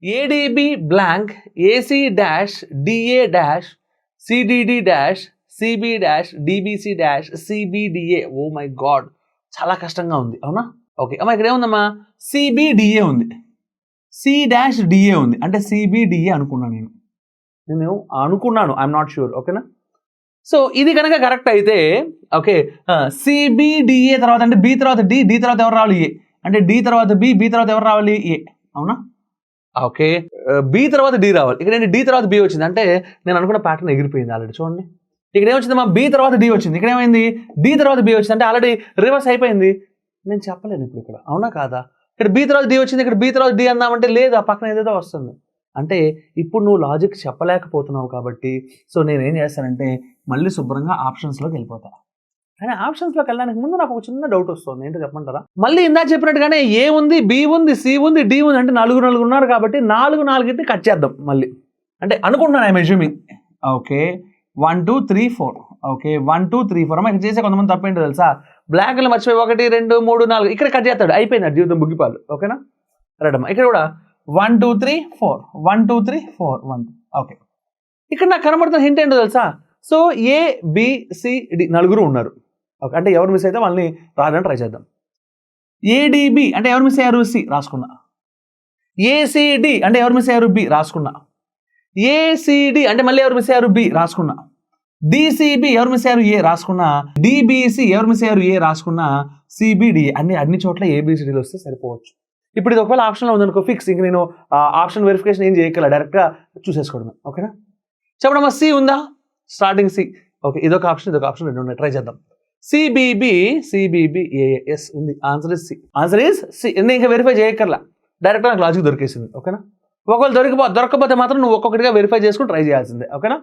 ADB blank AC dash DA dash CDD dash CB dash DBC dash CBDA. Oh my god, చాలా కష్టంగా ఉంది అవునా? Okay అమ్మా, ఇక్కడ ఏముందమ్మా, సిబిడిఏ ఉంది, సి డాష్ డిఏ ఉంది, అంటే సిబిడిఏ అనుకున్నాను నేను అనుకున్నాను, ఐఎమ్ నాట్ షూర్. ఓకేనా? సో ఇది కనుక కరెక్ట్ అయితే ఓకే, సిబిడిఏ తర్వాత అంటే బి తర్వాత డి, డి తర్వాత ఎవరు రావాలి, ఏ, అంటే డి తర్వాత బి, బి తర్వాత ఎవరు రావాలి, ఏ. అవునా? ఓకే, బి తర్వాత డి రావాలి. ఇక్కడ ఏంటి, డి తర్వాత బి వచ్చింది, అంటే నేను అనుకున్న ప్యాటర్న్ ఎగిరిపోయింది ఆల్రెడీ. చూడండి ఇక్కడ ఏమొచ్చిందమ్మా, బి తర్వాత డి వచ్చింది, ఇక్కడ ఏమైంది, డి తర్వాత బి వచ్చింది, అంటే ఆల్రెడీ రివర్స్ అయిపోయింది. నేను చెప్పలేను ఇప్పుడు ఇక్కడ, అవునా కాదా? ఇక్కడ బి తర్వాత డి వచ్చింది, ఇక్కడ బి తర్వాత డి అన్నామంటే లేదు, ఆ పక్కన ఏదేదో వస్తుంది. అంటే ఇప్పుడు నువ్వు లాజిక్ చెప్పలేకపోతున్నావు కాబట్టి సో నేనేం చేస్తానంటే మళ్ళీ శుభ్రంగా ఆప్షన్స్లోకి వెళ్ళిపోతా. కానీ ఆప్షన్స్లోకి వెళ్ళడానికి ముందు నాకు ఒక చిన్న డౌట్ వస్తుంది, ఏంటో చెప్పమంటారా? మళ్ళీ ఇందాక చెప్పినట్టుగానే ఏ ఉంది, బి ఉంది, సి ఉంది, డి ఉంది, అంటే నలుగురు ఉన్నారు కాబట్టి నాలుగింటిని కట్ చేద్దాం మళ్ళీ, అంటే అనుకుంటున్నాను ఐఎమ్ అజ్యూమింగ్. ఓకే 1 2 3 4. ఓకే 1 2 3 4. అమ్మ ఇక్కడ చేసే కొంతమంది తప్పేంటో తెలుసా, బ్లాక్లు మర్చిపోయి 1 2 3 4 ఇక్కడ కట్ చేస్తాడు, అయిపోయింది జీవితం బుగ్గిపాలు. ఓకేనా? రైట్ అమ్మా, ఇక్కడ కూడా 1 2 3 4 1 2 3 4 1 2. ఓకే, ఇక్కడ నాకు కనబడుతున్న హింట్ ఏంటో తెలుసా, so A B C D నలుగురు ఉన్నారు. ఓకే, అంటే ఎవరు మిస్ అయితే వాళ్ళని రాదని ట్రై చేద్దాం. ఏడిబి అంటే ఎవరు మిస్ అయ్యారు, సి రాసుకున్నా. ఏసిడి అంటే ఎవరు మిస్ అయ్యారు, బి రాసుకున్నా. ఏసిడి అంటే మళ్ళీ ఎవరు మిస్ అయ్యారు, బి రాసుకున్నా. డిసిబి ఎవరు మిస్ అయ్యారు, ఏ రాసుకున్నా. డిబిసి ఎవరు మిస్ అయ్యారు, ఏ రాసుకున్నా. సిబిడి అన్ని చోట్ల ఏబిసిడీలు వస్తే సరిపోవచ్చు. ఇప్పుడు ఇది ఒకవేళ ఆప్షన్లో ఉందనుకో ఫిక్స్, ఇంక నేను ఆప్షన్ వెరిఫికేషన్ ఏం చేయగల, డైరెక్ట్గా చూసేసుకోవడమే. ఓకేనా? చెప్పడమ్మా, సి ఉందా, స్టార్టింగ్ సి. ఓకే, ఇదొక ఆప్షన్ రెండు ఉన్నాయి, ట్రై చేద్దాం. సిబిబి ఏఎస్ ఉంది, answer is C. Answer is C. నేను ఇంకా వెరిఫై చేయక్కర్లా, డైరెక్ట్గా నాకు లాజిక్ దొరికేసింది. ఓకేనా? ఒకవేళ దొరకపోతే మాత్రం నువ్వు ఒక్కొక్కటిగా వెరిఫై చేసుకుని ట్రై చేయాల్సిందే. ఓకేనా?